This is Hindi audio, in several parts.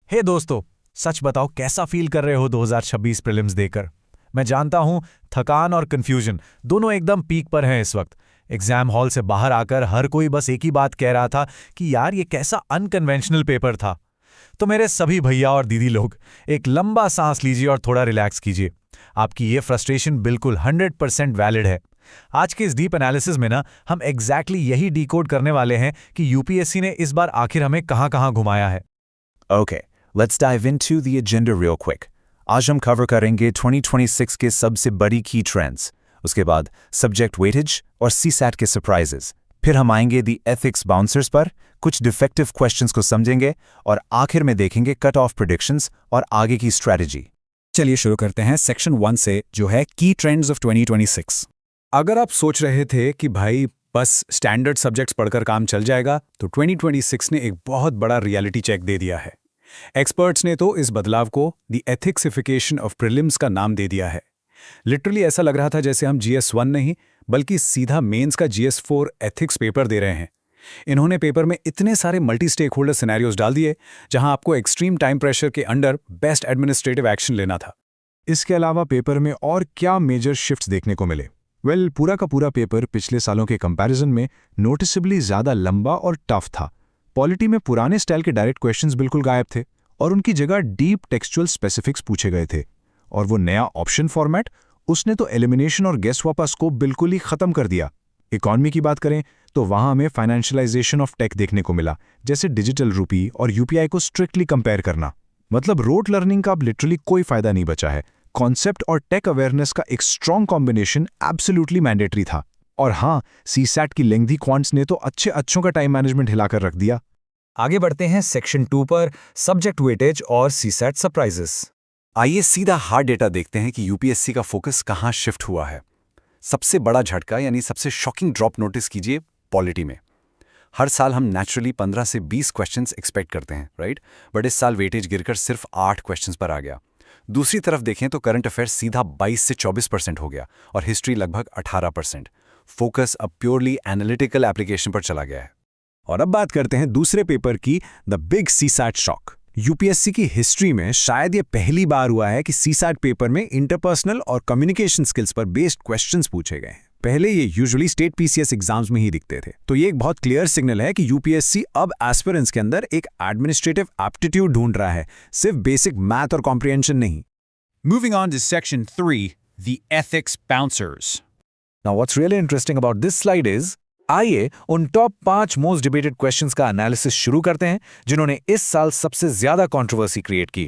हे दोस्तों, सच बताओ कैसा फील कर रहे हो 2026 प्रीलिम्स देकर। मैं जानता हूं थकान और कंफ्यूजन दोनों एकदम पीक पर हैं इस वक्त। एग्जाम हॉल से बाहर आकर हर कोई बस एक ही बात कह रहा था कि यार ये कैसा अनकन्वेंशनल पेपर था। तो मेरे सभी भैया और दीदी लोग, एक लंबा सांस लीजिए और थोड़ा रिलैक्स कीजिए। आपकी ये फ्रस्ट्रेशन बिल्कुल 100% वैलिड है। आज के इस डीप एनालिसिस में ना हम एग्जैक्टली यही डिकोड करने वाले हैं कि यूपीएससी ने इस बार आखिर हमें कहां-कहां घुमाया है। Okay, let's dive into the agenda real quick. आज हम कवर करेंगे 2026 के सबसे बड़ी की ट्रेंड्स, उसके बाद सब्जेक्ट वेटेज और सीसैट के सरप्राइजेस। फिर हम आएंगे दी एथिक्स बाउंसर्स पर, कुछ डिफेक्टिव क्वेश्चंस को समझेंगे और आखिर में देखेंगे कट ऑफ प्रेडिक्शंस और आगे की स्ट्रैटेजी। चलिए शुरू करते हैं सेक्शन 1 से, जो है की ट्रेंड्स ऑफ 2026। अगर आप सोच रहे थे कि भाई बस स्टैंडर्ड सब्जेक्ट्स पढ़कर काम चल जाएगा, तो 2026 ने एक बहुत बड़ा रियलिटी चेक दे दिया है। एक्सपर्ट्स ने तो इस बदलाव को द एथिक्सिफिकेशन ऑफ प्रीलिम्स का नाम दे दिया है। लिटरली ऐसा लग रहा था जैसे हम GS1 नहीं बल्कि सीधा मेंस का GS4 एथिक्स पेपर दे रहे हैं। इन्होंने पेपर में इतने सारे मल्टी स्टेक होल्डर सिनेरियोज डाल दिए जहां आपको एक्सट्रीम टाइम प्रेशर के अंडर बेस्ट एडमिनिस्ट्रेटिव एक्शन लेना था। इसके अलावा पेपर में और क्या मेजर शिफ्ट्स देखने को मिले? पूरा का पूरा पेपर पिछले सालों के कंपैरिजन में नोटिसेबली ज़्यादा लंबा और टफ था। पॉलिटी में पुराने स्टाइल के डायरेक्ट क्वेश्चंस बिल्कुल गायब थे और उनकी जगह डीप टेक्सचुअल स्पेसिफिक्स पूछे गए थे। और वो नया ऑप्शन फॉर्मेट, उसने तो एलिमिनेशन और गेस वापा स्कोप बिल्कुल ही खत्म कर दिया। इकॉनमी की बात करें तो वहां हमें फाइनेंशियलाइजेशन ऑफ टेक देखने को मिला, जैसे डिजिटल रूपी और यूपीआई को स्ट्रिक्टली कंपेयर करना। मतलब रोट लर्निंग का अब लिटरली कोई फायदा नहीं बचा है। कॉन्सेप्ट और टेक अवेयरनेस का एक स्ट्रॉन्ग कॉम्बिनेशन एब्सोल्युटली मैंडेटरी था। और हाँ, सीसैट की लेंथी क्वांट्स ने तो अच्छों का टाइम मैनेजमेंट हिलाकर रख दिया। आगे बढ़ते हैं सेक्शन 2 पर, सब्जेक्ट वेटेज और सीसैट सरप्राइजेस। आइए सीधा हार्ड डेटा देखते हैं कि यूपीएससी का फोकस कहां शिफ्ट हुआ है। सबसे बड़ा झटका यानी सबसे शॉकिंग ड्रॉप नोटिस कीजिए पॉलिटी में। हर साल हम नेचुरली 15 से 20 क्वेश्चंस एक्सपेक्ट करते हैं, राइट? बट इस साल वेटेज गिरकर सिर्फ 8 क्वेश्चंस पर आ गया। दूसरी तरफ देखें तो करंट अफेयर्स सीधा 22 से 24% हो गया और हिस्ट्री लगभग 18%। फोकस अब प्योरली एनालिटिकल एप्लीकेशन पर चला गया है। और अब बात करते हैं दूसरे पेपर की, the big CSAT shock. UPSC की हिस्ट्री में शायद ये पहली बार हुआ है कि सीसैट पेपर में इंटरपर्सनल और कम्युनिकेशन स्किल्स पर बेस्ड क्वेश्चंस पूछे गए हैं। पहले ये यूजुअली स्टेट पीसीएस एग्जाम्स में ही दिखते थे। तो ये एक बहुत क्लियर सिग्नल है कि यूपीएससी अब एस्पिरेंट्स के अंदर एक एडमिनिस्ट्रेटिव एप्टीट्यूड ढूंढ रहा है, सिर्फ बेसिक मैथ और कॉम्प्रिहेंशन नहीं। Moving on to Section 3, the ethics bouncers. Now what's really interesting about this slide is, आइए उन टॉप 5 मोस्ट डिबेटेड क्वेश्चंस का एनालिसिस शुरू करते हैं जिन्होंने इस साल सबसे ज्यादा कंट्रोवर्सी क्रिएट की।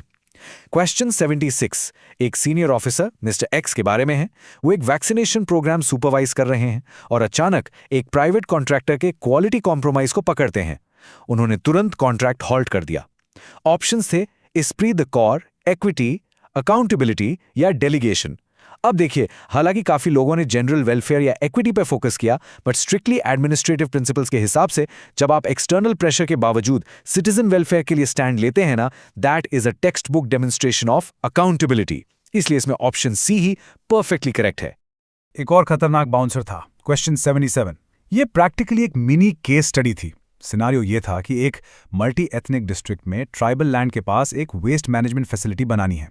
क्वेश्चन 76 एक सीनियर ऑफिसर मिस्टर एक्स के बारे में है। वो एक वैक्सीनेशन प्रोग्राम सुपरवाइज कर रहे हैं और अचानक एक प्राइवेट कॉन्ट्रैक्टर के क्वालिटी कॉम्प्रोमाइज को पकड़ते हैं। उन्होंने तुरंत कॉन्ट्रैक्ट हॉल्ट कर दिया। ऑप्शंस थे esprit the core, equity, accountability या डेलीगेशन। अब देखिए, हालांकि काफी लोगों ने जनरल वेलफेयर या इक्विटी पर फोकस किया, बट स्ट्रिक्टली एडमिनिस्ट्रेटिव प्रिंसिपल्स के हिसाब से जब आप एक्सटर्नल प्रेशर के बावजूद सिटीजन वेलफेयर के लिए स्टैंड लेते हैं ना, that is a text book demonstration of accountability. इसलिए इसमें ऑप्शन सी ही परफेक्टली करेक्ट है। एक और खतरनाक बाउंसर था क्वेश्चन 77। ये प्रैक्टिकली एक मिनी केस स्टडी थी। सिनारियो ये था कि एक मल्टी एथनिक डिस्ट्रिक्ट में ट्राइबल लैंड के पास एक वेस्ट मैनेजमेंट फैसिलिटी बनानी है।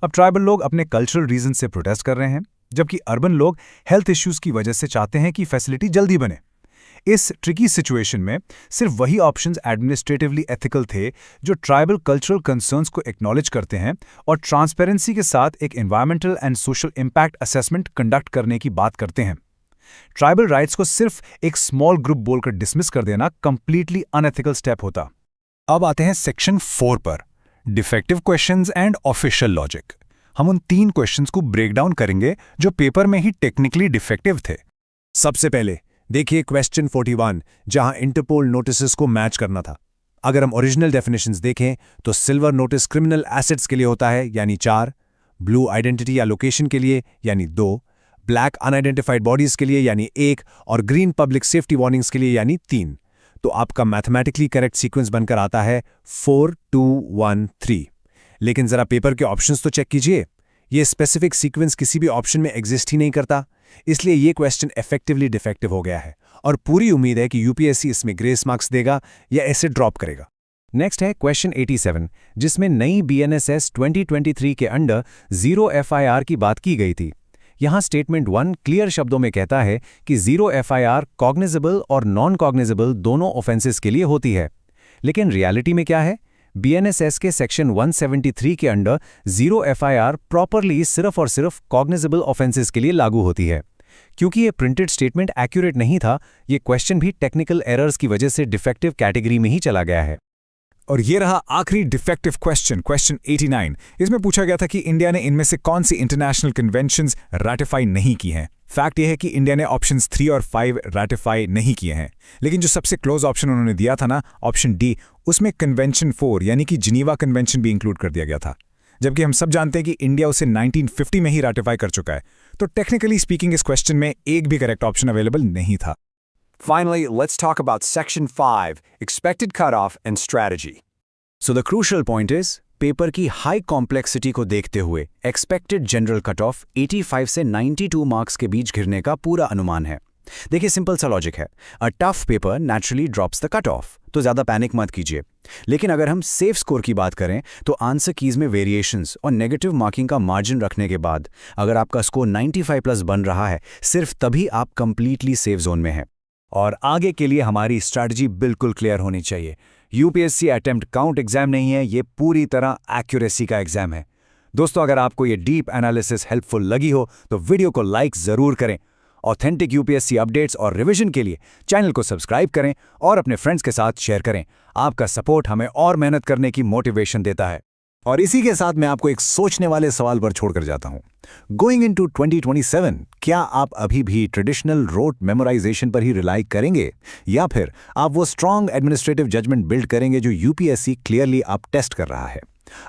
अब ट्राइबल लोग अपने कल्चरल रीजन से प्रोटेस्ट कर रहे हैं, जबकि अर्बन लोग हेल्थ इश्यूज की वजह से चाहते हैं कि फैसिलिटी जल्दी बने। इस ट्रिकी सिचुएशन में सिर्फ वही ऑप्शंस एडमिनिस्ट्रेटिवली एथिकल थे जो ट्राइबल कल्चरल कंसर्न्स को एक्नॉलेज करते हैं और ट्रांसपेरेंसी के साथ एक environmental and social impact assessment conduct करने की बात करते हैं। ट्राइबल राइट्स को सिर्फ एक स्मॉल ग्रुप बोलकर डिसमिस कर देना कंप्लीटली अनएथिकल स्टेप होता। अब आते हैं सेक्शन 4 पर, defective questions and official logic. हम उन 3 क्वेश्चंस को ब्रेक डाउन करेंगे जो पेपर में ही टेक्निकली डिफेक्टिव थे। सबसे पहले देखिए क्वेश्चन 41, जहां इंटरपोल नोटिसेस को मैच करना था। अगर हम ओरिजिनल डेफिनेशंस देखें तो सिल्वर नोटिस क्रिमिनल एसेट्स के लिए होता है यानी 4, ब्लू आइडेंटिटी या लोकेशन के लिए यानी 2, ब्लैक अनआइडेंटिफाइड बॉडीज के लिए यानी 1 और ग्रीन पब्लिक सेफ्टी वार्निंग्स के लिए यानी 3। तो आपका मैथमेटिकली करेक्ट सीक्वेंस बनकर आता है 4 2 1 3। लेकिन जरा पेपर के ऑप्शंस तो चेक कीजिए, ये स्पेसिफिक सीक्वेंस किसी भी ऑप्शन में एग्जिस्ट ही नहीं करता। इसलिए ये क्वेश्चन इफेक्टिवली डिफेक्टिव हो गया है और पूरी उम्मीद है कि यूपीएससी इसमें ग्रेस मार्क्स देगा या ऐसे ड्रॉप करेगा। नेक्स्ट है क्वेश्चन 87, जिसमें नई BNSS 2023 के अंडर जीरो FIR की बात की गई थी। यहाँ स्टेटमेंट 1 क्लियर शब्दों में कहता है कि जीरो FIR कॉग्निजेबल और नॉन कॉग्निजेबल दोनों ऑफेंसेस के लिए होती है। लेकिन रियलिटी में क्या है? BNSS के सेक्शन 173 के अंडर जीरो FIR प्रॉपरली सिर्फ और सिर्फ कॉग्निजेबल ऑफेंसेस के लिए लागू होती है। क्योंकि ये प्रिंटेड स्टेटमेंट एक्यूरेट नहीं था, ये क्वेश्चन भी टेक्निकल एरर्स की वजह से डिफेक्टिव कैटेगरी में ही चला गया है। और ये रहा आखिरी डिफेक्टिव क्वेश्चन, क्वेश्चन 89। इसमें पूछा गया था कि इंडिया ने इनमें से कौन सी इंटरनेशनल कन्वेंशंस रैटिफाई नहीं की हैं। फैक्ट ये है कि इंडिया ने ऑप्शंस 3 और 5 रैटिफाई नहीं किए हैं, लेकिन जो सबसे क्लोज ऑप्शन उन्होंने दिया था ना, ऑप्शन डी, उसमें कन्वेंशन 4 यानी कि जिनीवा कन्वेंशन भी इंक्लूड कर दिया गया था, जबकि हम सब जानते हैं कि इंडिया उसे 1950 में ही रैटिफाई कर चुका है। तो टेक्निकली स्पीकिंग इस क्वेश्चन में एक भी करेक्ट ऑप्शन अवेलेबल नहीं था। Finally, let's talk about Section 5, Expected Cutoff and Strategy. So the crucial point is, paper की हाई कॉम्प्लेक्सिटी को देखते हुए एक्सपेक्टेड जनरल कट ऑफ 85 से 92 मार्क्स के बीच घिरने का पूरा अनुमान है। देखिए, सिंपल सा लॉजिक है, a tough paper naturally drops the cut off, तो ज़्यादा पैनिक मत कीजिए। लेकिन अगर हम सेफ स्कोर की बात करें तो आंसर कीज में वेरिएशंस और नेगेटिव मार्किंग का मार्जिन रखने के बाद अगर आपका स्कोर 95+ बन रहा है, सिर्फ तभी आप कंप्लीटली सेफ जोन में हैं। और आगे के लिए हमारी स्ट्रैटेजी बिल्कुल क्लियर होनी चाहिए। यूपीएससी अटेम्प्ट काउंट एग्जाम नहीं है, ये पूरी तरह एक्यूरेसी का एग्जाम है। दोस्तों, अगर आपको ये डीप एनालिसिस हेल्पफुल लगी हो तो वीडियो को लाइक ज़रूर करें। ऑथेंटिक यूपीएससी अपडेट्स और रिवीजन के लिए चैनल को सब्सक्राइब करें और अपने फ्रेंड्स के साथ शेयर करें। आपका सपोर्ट हमें और मेहनत करने की मोटिवेशन देता है। और इसी के साथ मैं आपको एक सोचने वाले सवाल पर छोड़कर जाता हूं। गोइंग इनटू 2027, क्या आप अभी भी ट्रेडिशनल रोट मेमोराइजेशन पर ही रिलाई करेंगे, या फिर आप वो स्ट्रांग एडमिनिस्ट्रेटिव जजमेंट बिल्ड करेंगे जो यूपीएससी क्लियरली अब टेस्ट कर रहा है?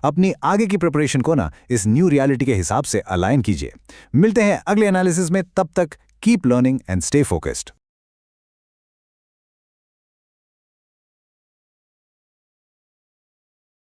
अपनी आगे की प्रिपरेशन को ना इस न्यू रियलिटी के हिसाब से अलाइन कीजिए। मिलते हैं अगले एनालिसिस में, तब तक keep learning and stay focused.